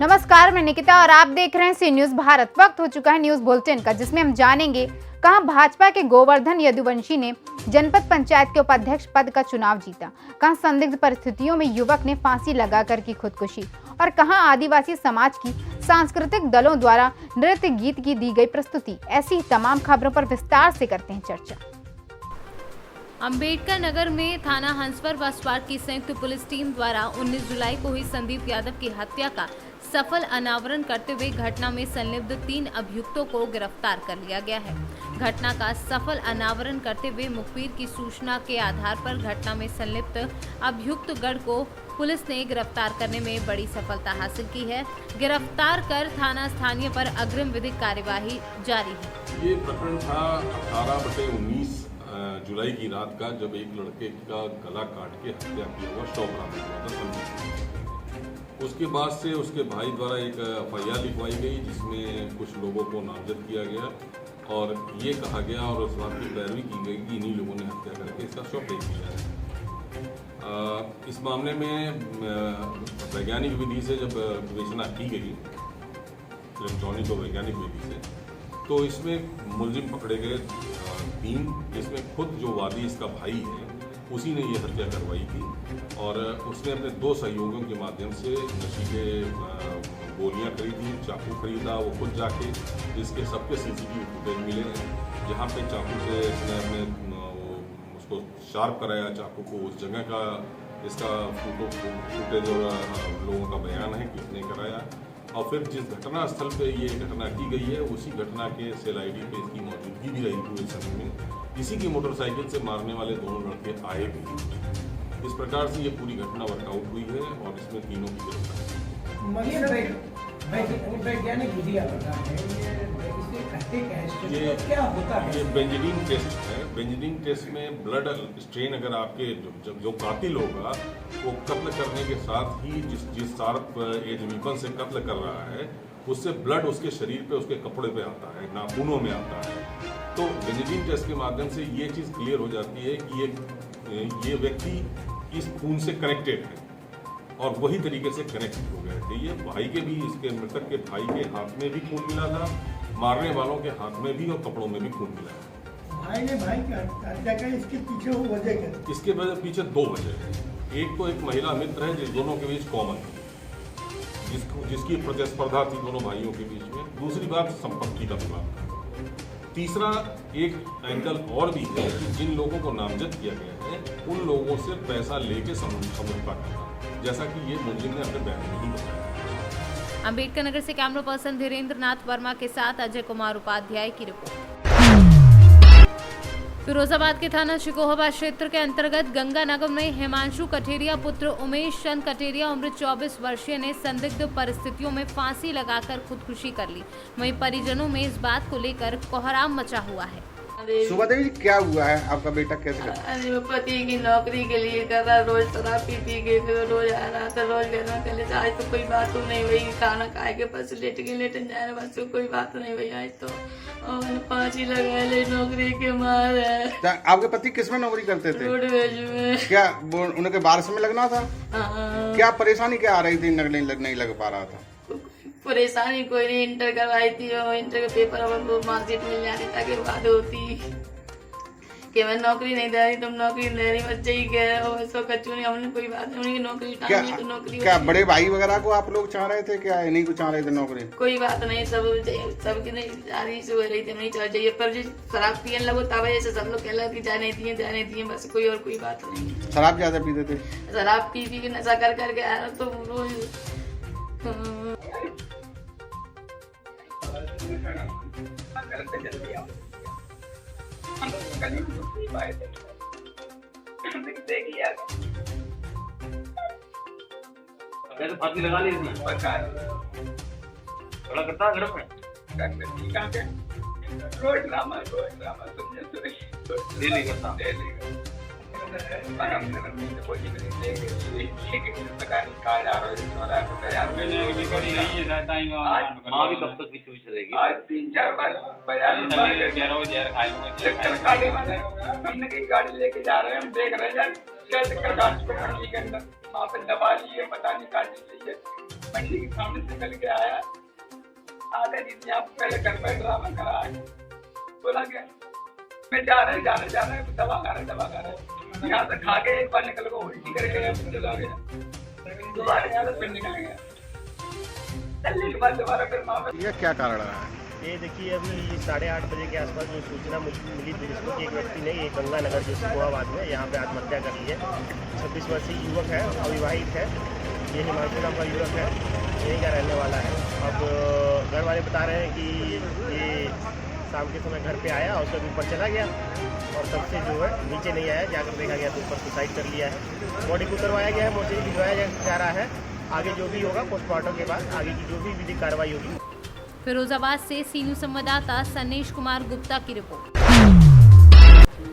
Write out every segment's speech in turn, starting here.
नमस्कार, मैं निकिता और आप देख रहे हैं सी न्यूज भारत। वक्त हो चुका है न्यूज बुलेटिन का, जिसमें हम जानेंगे कहां भाजपा के गोवर्धन यदुवंशी ने जनपद पंचायत के उपाध्यक्ष पद का चुनाव जीता, कहां संदिग्ध परिस्थितियों में युवक ने फांसी लगाकर की खुदकुशी और कहां आदिवासी समाज की सांस्कृतिक दलों द्वारा नृत्य गीत की दी गई प्रस्तुति। ऐसी तमाम खबरों पर विस्तार से करते हैं चर्चा। अंबेडकर नगर में थाना हंसवर व स्वाट की संयुक्त पुलिस टीम द्वारा 19 जुलाई को हुई संदीप यादव की हत्या का सफल अनावरण करते हुए घटना में संलिप्त 3 अभियुक्तों को गिरफ्तार कर लिया गया है। घटना का सफल अनावरण करते हुए मुखबिर की सूचना के आधार पर घटना में संलिप्त अभियुक्त गण को पुलिस ने गिरफ्तार करने में बड़ी सफलता हासिल की है। गिरफ्तार कर थाना स्थानीय पर अग्रिम विधिक कार्यवाही जारी है। ये प्रकरण था 18/19 जुलाई की रात का, जब एक लड़के का गला काट के हत्या किया हुआ शव बरामद हुआ था संदीप। उसके बाद से उसके भाई द्वारा एक FIR लिखवाई गई, जिसमें कुछ लोगों को नामजद किया गया और ये कहा गया और उस बात की पैरवी की गई कि इन्हीं लोगों ने हत्या करके इसका शव फेंक दिया है। इस मामले में वैज्ञानिक विधि से जब विवेचना की गई, इलेक्ट्रॉनिक और वैज्ञानिक विधि से, तो इसमें मुलजिम पकड़े गए 3, जिसमें खुद जो वादी इसका भाई है उसी ने ये हत्या करवाई थी और उसने अपने 2 सहयोगियों के माध्यम से नशीले गोलियां खरीदी, चाकू खरीदा, वो खुद जाके, जिसके सबके CCTV फुटेज मिले हैं, जहाँ पे चाकू से इसने अपने उसको शार्प कराया चाकू को, उस जगह का इसका फुटेज और लोगों का बयान है किसने कराया। और फिर जिस घटना स्थल पे ये घटना की गई है, उसी घटना के सेल ID पे इसकी मौजूदगी भी रही पूरे समय में। इसी की मोटरसाइकिल से मारने वाले 2 लड़के आए भी। इस प्रकार से ये पूरी घटना वर्कआउट हुई है और इसमें तीनों की गिरफ्तारी। वैज्ञानिक विधि ये क्या होता है? ये बेंजामिन टेस्ट है। बेंजामिन टेस्ट में ब्लड स्ट्रेन अगर आपके जो कातिल होगा वो कत्ल करने के साथ ही जिस शार्प एज वीपन से कत्ल कर रहा है, उससे ब्लड उसके शरीर पे, उसके कपड़े पे आता है, नाखूनों में आता है। तो बेंजामिन टेस्ट के माध्यम से ये चीज़ क्लियर हो जाती है कि ये व्यक्ति इस खून से कनेक्टेड है और वही तरीके से कनेक्ट हो गए थे। ये भाई के भी, इसके मृतक के भाई के हाथ में भी खून मिला था, मारने वालों के हाथ में भी और कपड़ों में भी खून मिला था। भाई ने भाई की हत्या की, इसके पीछे वो वजह क्या? इसके पीछे 2 वजह है। एक तो एक महिला मित्र है जिस दोनों के बीच कॉमन थी, जिसकी प्रतिस्पर्धा थी दोनों भाइयों के बीच में। दूसरी बात संपत्ति का विवाद था। तीसरा एक एंगल और भी है कि जिन लोगों को नामजद किया गया है उन लोगों से पैसा लेके समझौता करना, जैसा कि ये मुलजिम ने अपने बयान में ही बताया। अंबेडकर नगर से कैमरा पर्सन धीरेन्द्र नाथ वर्मा के साथ अजय कुमार उपाध्याय की रिपोर्ट। फिरोजाबाद के थाना शिकोहाबाद क्षेत्र के अंतर्गत गंगानगर में हिमांशु कठेरिया पुत्र उमेश चंद कठेरिया उम्र 24 वर्षीय ने संदिग्ध परिस्थितियों में फांसी लगाकर खुदकुशी कर ली। वहीं परिजनों में इस बात को लेकर कोहराम मचा हुआ है। सुबह देवी जी, क्या हुआ है? आपका बेटा कैसे करता है? अरे वो पति की नौकरी के लिए कर रहा, रोज शराब पी के फिर रोज आ रहा था, रोज घर में चले आज तो कोई बात नहीं हुई, खाना खाए के बस लेट जा रहा, बस कोई बात नहीं हुई आज तो। और फांसी लगा ले नौकरी के मारे। आपके पति किस में नौकरी करते थे? रोडवेज में। क्या उनके बारिश में लगना था? क्या परेशानी क्या आ रही थी? नहीं लग पा रहा था? परेशानी कोई नहीं, इंटर करवाई थी और इंटर के पेपर और मार्कशीट मिल जाती ताकि बात होती कि मैं नौकरी नहीं दे रही, तुम नौकरी दे रही, बच्चे ही कह रहे हो ऐसा कच्चू नहीं, हमने कोई बात नहीं, नौकरी तो नौकरी। क्या बड़े भाई वगैरह को आप लोग चाह रहे थे? क्या इन्हीं को चाह रहे थे नौकरी? कोई बात नहीं, सबकी नहीं जा रही से हो रही थी, नहीं चाहिए, पर जो शराब पियन लगो तब ऐसे सब लोग कहला कि जाने दिए, बस कोई और कोई बात नहीं। शराब ज्यादा पीते थे? शराब पी के नशा कर करके आ रहा तो रोज। फांसी लगा ली थी, थोड़ा करता है घर में रोज ड्रामा डेली करता माँ भी कब तक पीछे रहेगी? आज 3-4 बार गाड़ी लेके जा रहे हैं, हम देख रहे हैं कैसे वहाँ पे दबा लिए, पता नहीं क्या चीज है। मंडी के सामने से निकल के आया, आते दिन यहाँ पहले घर पर ड्रामा करा है, बोला गया मैं जा रहे दवा खा रहे यहाँ से खा के एक बार निकल गया, उल्टी करके चला गया, दोबारा यहाँ से फिर निकल गया, चलने के बाद दोबारा फिर वहाँ ये क्या कारण रहा है? ये देखिए अभी 8:30 बजे के आसपास जो सूचना मिली पुलिस को कि एक व्यक्ति ने ये गंगानगर जो सिकोहाबाद में यहाँ पे आत्महत्या कर ली है। 26 वर्षीय युवक है, अविवाहित है, ये हिमाचल नाम का युवक है, यहीं का रहने वाला है। अब घर वाले बता रहे हैं कि ये शाम के समय घर पे आया और उसके ऊपर चला गया और तब से जो है नीचे नहीं आया, जाकर देखा गया तो ऊपर सुसाइड कर लिया है। बॉडी को उतरवाया गया है, मोर्चरी भिजवाया जा रहा है। आगे जो भी होगा पोस्टमार्टम के बाद आगे की जो भी विधिक कार्रवाई होगी। फिरोजाबाद से सीनू संवाददाता सनेश कुमार गुप्ता की रिपोर्ट।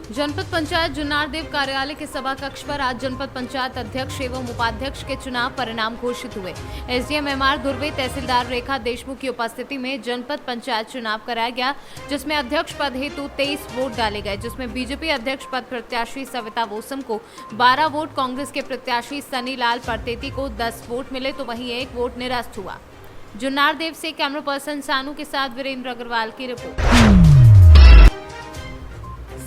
जनपद पंचायत जुन्नारदेव कार्यालय के सभा कक्ष पर आज जनपद पंचायत अध्यक्ष एवं उपाध्यक्ष के चुनाव परिणाम घोषित हुए। एसडीएम एमआर धुर्वे, तहसीलदार रेखा देशमुख की उपस्थिति में जनपद पंचायत चुनाव कराया गया, जिसमें अध्यक्ष पद हेतु 23 वोट डाले गए, जिसमें बीजेपी अध्यक्ष पद प्रत्याशी सविता वोसम को 12 वोट, कांग्रेस के प्रत्याशी सनी लाल परतेती को 10 वोट मिले तो वहीं 1 वोट निरस्त हुआ। जुन्नारदेव से कैमरा पर्सन सानू के साथ वीरेंद्र अग्रवाल की रिपोर्ट।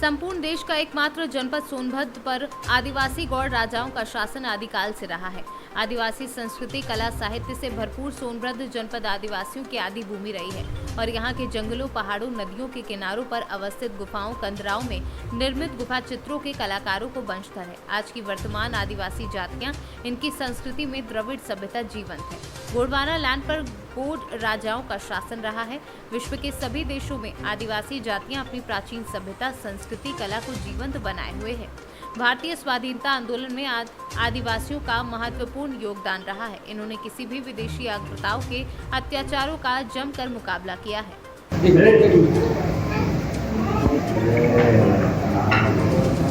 संपूर्ण देश का एकमात्र जनपद सोनभद्र पर आदिवासी गौड़ राजाओं का शासन आदिकाल से रहा है। आदिवासी संस्कृति, कला, साहित्य से भरपूर सोनभद्र जनपद आदिवासियों की आदि भूमि रही है और यहाँ के जंगलों, पहाड़ों, नदियों के किनारों पर अवस्थित गुफाओं, कंदराओं में निर्मित गुफा चित्रों के कलाकारों को वंशधर है। आज की वर्तमान आदिवासी जातियाँ, इनकी संस्कृति में द्रविड़ सभ्यता जीवंत है। गोंडवाना लैंड पर गौड़ राजाओं का शासन रहा है। विश्व के सभी देशों में आदिवासी जातियां अपनी प्राचीन सभ्यता, संस्कृति, कला को जीवंत बनाए हुए हैं। भारतीय स्वाधीनता आंदोलन में आदिवासियों का महत्वपूर्ण योगदान रहा है। इन्होंने किसी भी विदेशी आक्रांताओं के अत्याचारों का जमकर मुकाबला किया है।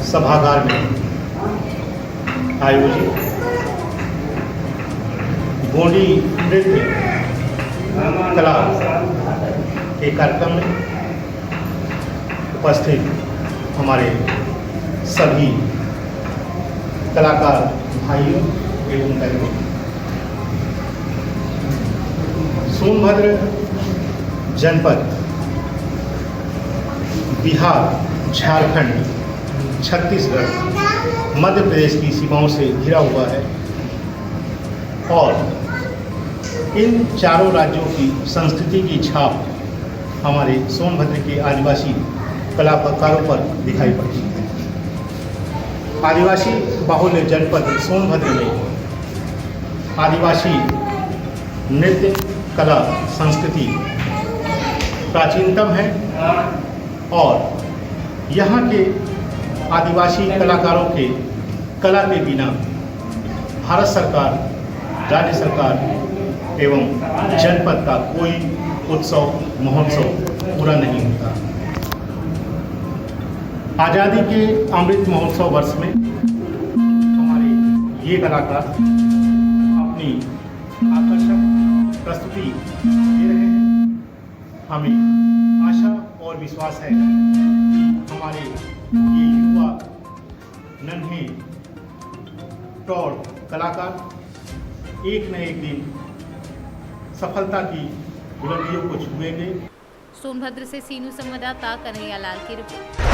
सभागार में आयोजित गोंडी नृत्य कला के कार्यक्रम में उपस्थित हमारे सभी कलाकार भाइयों एवं बहनों, सोनभद्र जनपद बिहार, झारखंड, छत्तीसगढ़, मध्य प्रदेश की सीमाओं से घिरा हुआ है और इन चारों राज्यों की संस्कृति की छाप हमारे सोनभद्र के आदिवासी कलाकारों पर दिखाई पड़ती है। आदिवासी बाहुल्य जनपद सोनभद्र में आदिवासी नृत्य, कला, संस्कृति प्राचीनतम है और यहाँ के आदिवासी कलाकारों के कला के बिना भारत सरकार, राज्य सरकार एवं जनपद का कोई उत्सव, महोत्सव पूरा नहीं होता। आज़ादी के अमृत महोत्सव वर्ष में हमारे ये कलाकार अपनी आकर्षक प्रस्तुति दे रहे हैं। हमें आशा और विश्वास है कि हमारे ये युवा नन्हे प्रौढ़ कलाकार एक न एक दिन सफलता की बुलंदियों को छुएंगे। सोनभद्र से सीनू संवाददाता कन्हैया लाल की रिपोर्ट।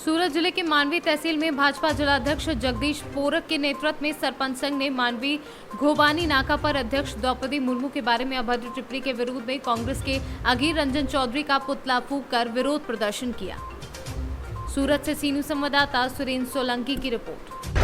सूरत जिले के मानवी तहसील में भाजपा जिलाध्यक्ष जगदीश पोरक के नेतृत्व में सरपंच संघ ने मानवी घोबानी नाका पर अध्यक्ष द्रौपदी मुर्मू के बारे में अभद्र टिप्पणी के विरोध में कांग्रेस के अघीर रंजन चौधरी का पुतला फूंक कर विरोध प्रदर्शन किया। सूरत से सीनू संवाददाता सुरेंद्र सोलंकी की रिपोर्ट।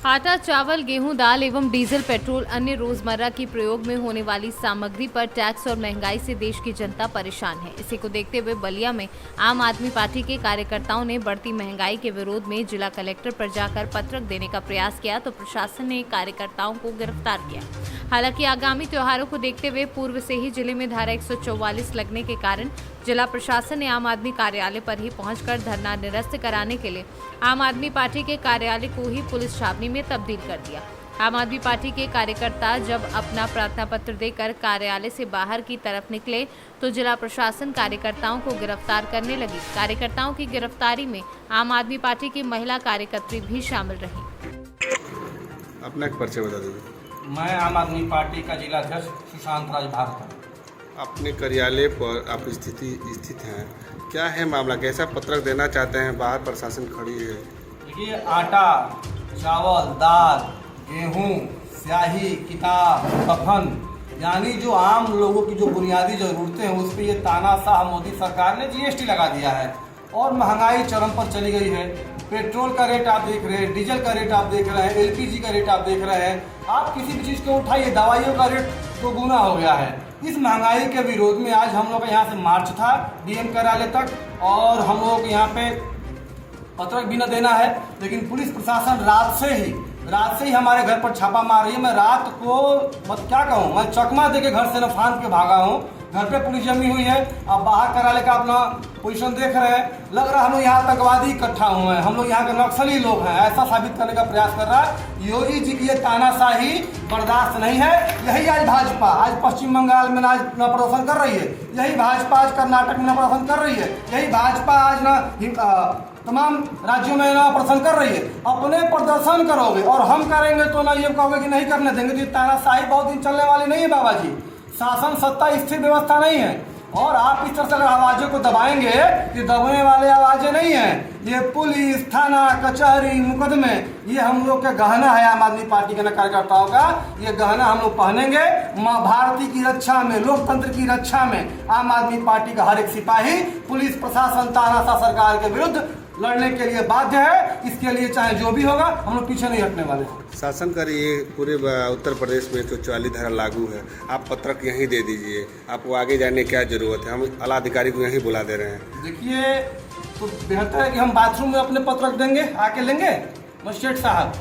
आटा, चावल, गेहूं, दाल एवं डीजल, पेट्रोल, अन्य रोजमर्रा की प्रयोग में होने वाली सामग्री पर टैक्स और महंगाई से देश की जनता परेशान है। इसी को देखते हुए बलिया में आम आदमी पार्टी के कार्यकर्ताओं ने बढ़ती महंगाई के विरोध में जिला कलेक्टर पर जाकर पत्रक देने का प्रयास किया तो प्रशासन ने कार्यकर्ताओं को गिरफ्तार किया। हालांकि आगामी त्योहारों को देखते हुए पूर्व से ही जिले में धारा 144 लगने के कारण जिला प्रशासन ने आम आदमी कार्यालय पर ही पहुंचकर धरना निरस्त कराने के लिए आम आदमी पार्टी के कार्यालय को ही पुलिस छावनी में तब्दील कर दिया। आम आदमी पार्टी के कार्यकर्ता जब अपना प्रार्थना पत्र देकर कार्यालय से बाहर की तरफ निकले तो जिला प्रशासन कार्यकर्ताओं को गिरफ्तार करने लगी। कार्यकर्ताओं की गिरफ्तारी में आम आदमी पार्टी की महिला कार्यकर्त्री भी शामिल रही। अपना एक परिचय बता दीजिए। मैं आम आदमी पार्टी का जिला अध्यक्ष सुशांत राज भारत हूँ। अपने कार्यालय पर आप स्थित हैं, क्या है मामला, कैसा पत्रक देना चाहते हैं? बाहर प्रशासन खड़ी है। देखिए, आटा, चावल, दाल, गेहूँ, स्याही, किताब, कफन, यानी जो आम लोगों की जो बुनियादी ज़रूरतें हैं उस पर ये तानाशाह मोदी सरकार ने जीएसटी लगा दिया है और महंगाई चरम पर चली गई है। पेट्रोल का रेट आप देख रहे हैं, डीजल का रेट आप देख रहे हैं, एलपीजी का रेट आप देख रहे हैं। आप किसी भी चीज़ को उठाइए, दवाइयों का रेट तो गुना हो गया है। इस महंगाई के विरोध में आज हम लोग का यहाँ से मार्च था डीएम कार्यालय तक, और हम लोग यहाँ पे पत्रक भी न देना है, लेकिन पुलिस प्रशासन रात से ही हमारे घर पर छापा मार रही है। मैं रात को क्या कहूँ, मैं चकमा दे के घर से न फांद के भागा हूँ। घर पे पुलिस जमी हुई है। आप बाहर कार्यालय का अपना पोजीशन देख रहे हैं, लग रहा है हम लोग यहाँ आतंकवादी इकट्ठा हुए हैं, हम लोग यहाँ के नक्सली लोग हैं, ऐसा साबित करने का प्रयास कर रहा है। योगी जी की ये तानाशाही बर्दाश्त नहीं है। यही आज भाजपा आज पश्चिम बंगाल में आज प्रदर्शन कर रही है, यही भाजपा आज कर्नाटक में प्रदर्शन कर रही है, यही भाजपा आज तमाम राज्यों में ना प्रदर्शन कर रही है। अपने प्रदर्शन करोगे और हम करेंगे तो ना ये कहोगे कि नहीं करने देंगे। तो तानाशाही बहुत दिन चलने वाली नहीं है बाबा जी। शासन सत्ता स्थिर व्यवस्था नहीं है, और आप इस तरह से अगर आवाज़ों को दबाएंगे, ये दबने वाले आवाज़ें नहीं हैं। ये पुलिस, थाना, कचहरी, मुकदमे, ये हम लोग का गहना है आम आदमी पार्टी के कार्यकर्ताओं का। ये गहना हम लोग पहनेंगे। माँ भारती की रक्षा में, लोकतंत्र की रक्षा में आम आदमी पार्टी का हर एक सिपाही पुलिस प्रशासन तानाशाह सरकार के विरुद्ध लड़ने के लिए बाध्य है। इसके लिए चाहे जो भी होगा हम लोग पीछे नहीं हटने वाले। शासन का ये पूरे उत्तर प्रदेश में 144 धारा लागू है, आप पत्रक यहीं दे दीजिए, आपको आगे जाने की क्या जरूरत है? हम आला अधिकारी को यहीं बुला दे रहे हैं। देखिए, तो बेहतर है कि हम बाथरूम में अपने पत्रक देंगे, आके लेंगे। मजिस्ट्रेट साहब,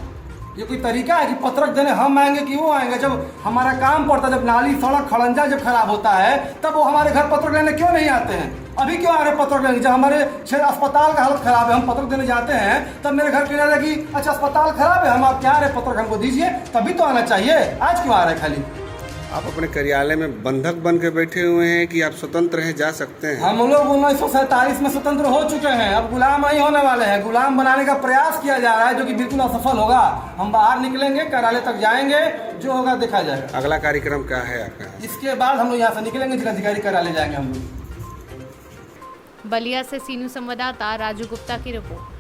ये कोई तरीका है कि पत्रक देने हम आएंगे कि वो आएंगे? जब हमारा काम पड़ता है, जब नाली सड़क खड़ंजा जब खराब होता है, तब वो हमारे घर पत्रक लेने क्यों नहीं आते हैं? अभी क्यों आ रहे पत्रक लेने? जब हमारे अस्पताल का हालत खराब है, हम पत्रक देने जाते हैं, तब मेरे घर के लगी अच्छा अस्पताल खराब है, हम आप क्या आ रहे पत्रक हमको दीजिए, तभी तो आना चाहिए। आज क्यों आ रहे खाली? आप अपने कार्यालय में बंधक बन के बैठे हुए हैं कि आप स्वतंत्र हैं, जा सकते हैं? हम लोग 1947 में स्वतंत्र हो चुके हैं, अब गुलाम नहीं होने वाले हैं। गुलाम बनाने का प्रयास किया जा रहा है, जो कि बिल्कुल असफल होगा। हम बाहर निकलेंगे, कार्यालय तक जाएंगे, जो होगा देखा जाएगा। अगला कार्यक्रम क्या है आपका? इसके बाद हम लोग यहाँ से निकलेंगे, जिलाधिकारी कार्यालय जाएंगे हम लोग। बलिया से सीनू संवाददाता राजू गुप्ता की रिपोर्ट।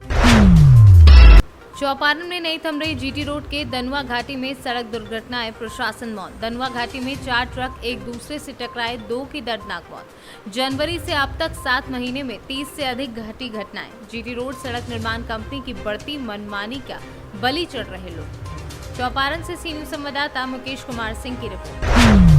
चौपारण में नहीं थम रही जीटी रोड के दनुआ घाटी में सड़क दुर्घटनाएं, प्रशासन मौत। दनुआ घाटी में 4 ट्रक एक दूसरे से टकराए, 2 की दर्दनाक मौत। जनवरी से अब तक 7 महीने में 30 से अधिक घटी घटनाएं। जीटी रोड सड़क निर्माण कंपनी की बढ़ती मनमानी का बलि चढ़ रहे लोग। चौपारण से सीनू संवाददाता मुकेश कुमार सिंह की रिपोर्ट।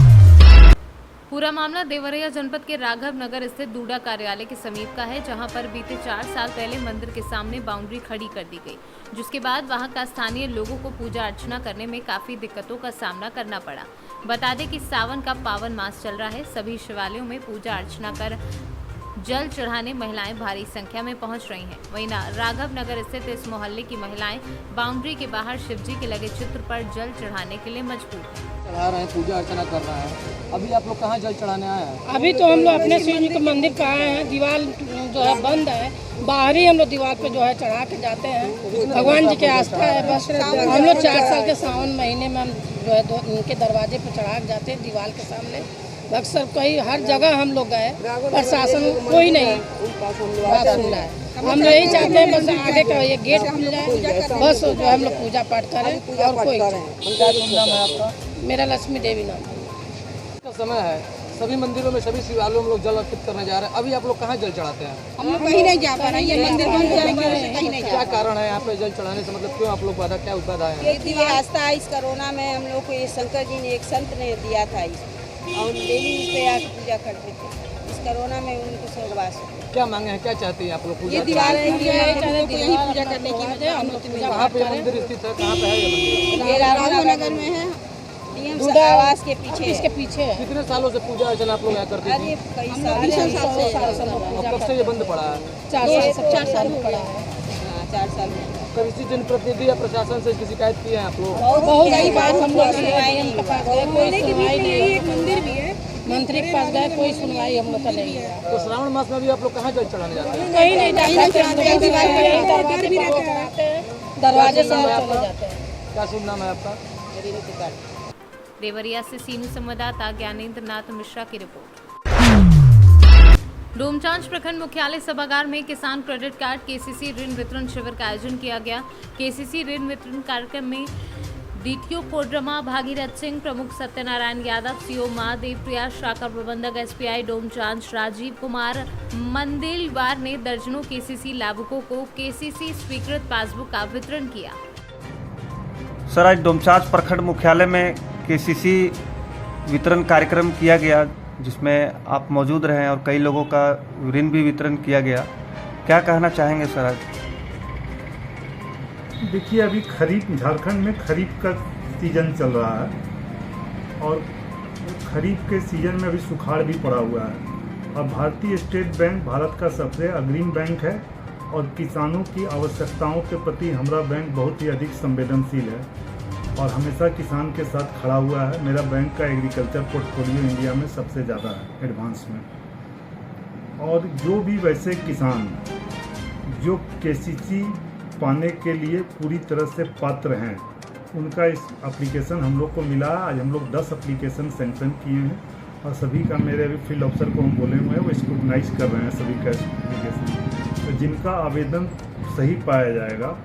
पूरा मामला देवरिया जनपद के राघव नगर स्थित दूडा कार्यालय के समीप का है, जहां पर बीते 4 साल पहले मंदिर के सामने बाउंड्री खड़ी कर दी गई, जिसके बाद वहां का स्थानीय लोगों को पूजा अर्चना करने में काफी दिक्कतों का सामना करना पड़ा। बता दें कि सावन का पावन मास चल रहा है। सभी शिवालयों में पूजा अर्चना कर जल चढ़ाने महिलाएं भारी संख्या में पहुंच रही हैं। वहीं राघव नगर स्थित इस मोहल्ले की महिलाएं बाउंड्री के बाहर शिवजी के लगे चित्र पर जल चढ़ाने के लिए मजबूर हैं। चढ़ा रहे हैं, पूजा अर्चना कर रहे हैं। अभी आप लोग कहाँ जल चढ़ाने आए हैं? अभी तो हम लोग अपने शिव जी के मंदिर पे आए हैं। दीवार जो है बंद है, बाहर ही हम लोग दीवार पे जो है चढ़ा के जाते हैं। भगवान जी की आस्था है बस। हम लोग 4 साल के सावन महीने में हम जो है उनके दरवाजे पे चढ़ा के जाते हैं, दीवार के सामने। अक्सर कई हर जगह हम लोग गए, प्रशासन कोई नहीं बात सुन रहा है। हम यही चाहते हैं बस आगे का ये गेट खुल जाए, बस जो हम लोग पूजा पाठ करें और कोई। नाम है आपका? मेरा लक्ष्मी देवी नाम है। का समय है, सभी मंदिरों में सभी शिवालयों में लोग जल अर्पित करने जा रहे हैं। अभी आप लोग कहाँ जल चढ़ाते हैं? हम लोग कहीं नहीं जा पा रहे हैं, ये मंदिर बंद होने की वजह से कहीं नहीं जा। क्या कारण है यहाँ पे जल चढ़ाने से? मतलब क्यों आप लोग बाधा, क्या बाधा है? ये आस्था इस कोरोना में हम लोग को ये शंकर जी ने एक संत ने दिया था, और डेली इस पे आकर पूजा करते थे। इस कोरोना में उनको स्वर्गवास हो। क्या मांगे हैं, क्या चाहती हैं आप लोग? पूजा ये दीवार है, यही पूजा करने की वजह हम लोग। कहाँ पे मंदिर स्थित है, कहाँ पे है ये मंदिर? ये राघव नगर में है, डीएम आवास के पीछे। इसके पीछे है। कितने सालों से पूजा अर्चना आप लोग यहाँ करते अरे थे? कई साल। अब कब से ये बंद पड़ा है? 4 साल हो पड़ा है। 4 साल में कभी किसी जनप्रतिनिधि या प्रशासन से इसकी शिकायत की है आप लोग? बहुत कई बार हम लोग डीएम के पास गए, कोई सुनवाई नहीं। एक मंदिर भी है, मंत्री के पास गए, कोई सुनवाई हम लोग का नहीं है। तो श्रावण मास में भी आप लोग कहाँ जल चढ़ाने जाते हैं? कहीं नहीं जाते, दरवाजे से चले जाते हैं। क्या शुभ नाम है आपका? देवरिया से सीनू संवाददाता ज्ञानेंद्र नाथ मिश्रा की रिपोर्ट। डोमचांच प्रखंड मुख्यालय सभागार में किसान क्रेडिट कार्ड केसीसी ऋण वितरण शिविर का आयोजन किया गया। केसीसी ऋण वितरण कार्यक्रम में डीटीओ कोडरमा भागीरथ सिंह, प्रमुख सत्यनारायण यादव, सीओ मां देवप्रिया, शाखा प्रबंधक एसबीआई डोमचांच राजीव कुमार मंदेलवार ने दर्जनों केसीसी लाभुकों को केसीसी स्वीकृत पासबुक का वितरण किया। सर, आज डोमचांच प्रखंड मुख्यालय में केसीसी वितरण कार्यक्रम किया गया, जिसमें आप मौजूद रहे और कई लोगों का ऋण भी वितरण किया गया। क्या कहना चाहेंगे सर आज? देखिए, अभी खरीफ झारखंड में खरीफ का सीजन चल रहा है और खरीफ के सीजन में अभी सुखाड़ भी पड़ा हुआ है और भारतीय स्टेट बैंक भारत का सबसे अग्रिम बैंक है और किसानों की आवश्यकताओं के प्रति हमारा बैंक बहुत ही अधिक संवेदनशील है और हमेशा किसान के साथ खड़ा हुआ है। मेरा बैंक का एग्रीकल्चर पोर्टफोलियो इंडिया में सबसे ज़्यादा है एडवांस में। और जो भी वैसे किसान जो केसीसी पाने के लिए पूरी तरह से पात्र हैं, उनका इस एप्लीकेशन हम लोग को मिला। आज हम लोग 10 एप्लीकेशन सेंक्शन किए हैं और सभी का मेरे अभी फील्ड ऑफिसर को हम बोले हुए हैं, वो स्क्रूटनाइज कर रहे हैं सभी का एप्लीकेशन। तो जिनका आवेदन सही पाया जाएगा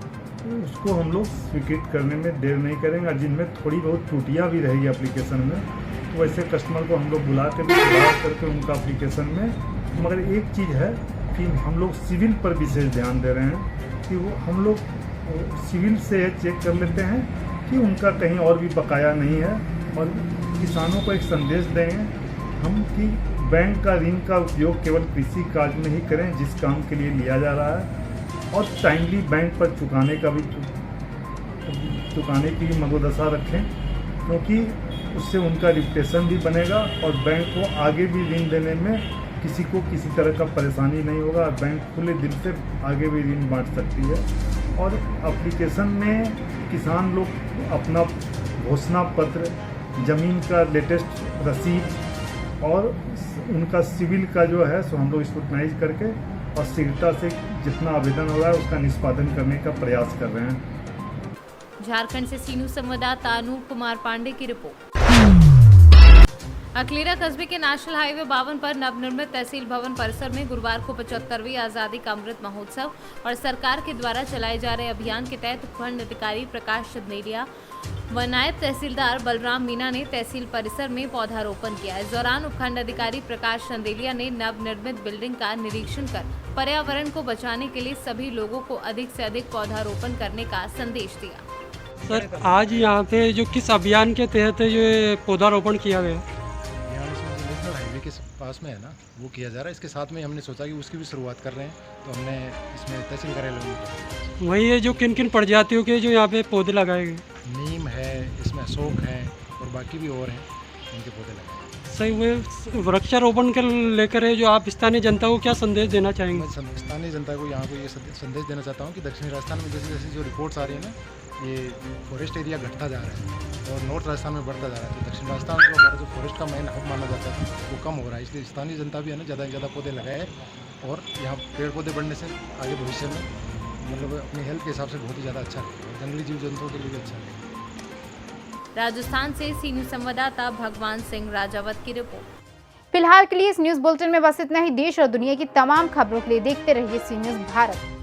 उसको हम लोग स्वीकृत करने में देर नहीं करेंगे। और जिनमें थोड़ी बहुत त्रुटियाँ भी रहेगी एप्लीकेशन में, तो वैसे कस्टमर को हम लोग बुला के भी सुधार करके उनका एप्लीकेशन में। मगर एक चीज़ है कि हम लोग सिविल पर विशेष ध्यान दे रहे हैं कि वो हम लोग सिविल से चेक कर लेते हैं कि उनका कहीं और भी बकाया नहीं है। और किसानों को एक संदेश देंगे हम कि बैंक का ऋण का उपयोग केवल कृषि कार्य में ही करें जिस काम के लिए लिया जा रहा है, और टाइमली बैंक पर चुकाने की मनोदशा रखें, क्योंकि उससे उनका रिपुटेशन भी बनेगा और बैंक को आगे भी ऋण देने में किसी को किसी तरह का परेशानी नहीं होगा और बैंक खुले दिल से आगे भी ऋण बांट सकती है। और एप्लीकेशन में किसान लोग अपना घोषणा पत्र, ज़मीन का लेटेस्ट रसीद और उनका सिविल का जो है सो हम लोग स्क्रूटनाइज करके और शीघ्रता से जितना आवेदन हो रहा है उसका निष्पादन करने का प्रयास कर रहे हैं। झारखंड से सीनू संवाददाता अनूप कुमार पांडे की रिपोर्ट। अकलेरा कस्बे के नेशनल हाईवे 52 पर नवनिर्मित तहसील भवन परिसर में गुरुवार को 75वीं आजादी का अमृत महोत्सव और सरकार के द्वारा चलाए जा रहे अभियान के तहत उपखंड अधिकारी प्रकाश चंदेलिया व नायब तहसीलदार बलराम मीना ने तहसील परिसर में पौधारोपण किया। इस दौरान उपखंड अधिकारी प्रकाश चंदेलिया ने नवनिर्मित बिल्डिंग का निरीक्षण कर पर्यावरण को बचाने के लिए सभी लोगों को अधिक से अधिक पौधारोपण करने का संदेश दिया। सर, आज यहाँ पे जो किस अभियान के तहत जो पौधारोपण किया गया? नेशनल हाईवे के पास में है ना, वो किया जा रहा है। इसके साथ में हमने सोचा कि उसकी भी शुरुआत कर रहे हैं, तो हमने इसमें तहसील कार्यालय में वही है जो किन किन प्रजातियों के जो यहाँ पे पौधे लगाए गए? नीम है, इसमें अशोक है और बाकी भी और हैं, इनके पौधे लगाए। सही, वो वृक्षारोपण के लेकर है जो आप स्थानीय जनता को क्या संदेश देना चाहेंगे? मैं स्थानीय जनता को यहाँ को ये संदेश देना चाहता हूँ कि दक्षिणी राजस्थान में जैसे जैसे जो रिपोर्ट्स आ रही है ना, ये फॉरेस्ट एरिया घटता जा रहा है और नॉर्थ राजस्थान में बढ़ता जा रहा है। तो दक्षिण राजस्थान जो हमारा जो फॉरेस्ट का मेन हब माना जाता है वो कम हो रहा है। इसलिए स्थानीय जनता भी है ना ज़्यादा से ज़्यादा पौधे लगाए और यहाँ पेड़ पौधे बढ़ने से आगे भविष्य में मतलब अपनी हेल्थ के हिसाब से बहुत ही ज़्यादा अच्छा है, जंगली जीव जंतुओं के लिए भी अच्छा है। राजस्थान से सीनियर संवाददाता भगवान सिंह राजावत की रिपोर्ट। फिलहाल के लिए इस न्यूज बुलेटिन में बस इतना ही। देश और दुनिया की तमाम खबरों के लिए देखते रहिए सी न्यूज भारत।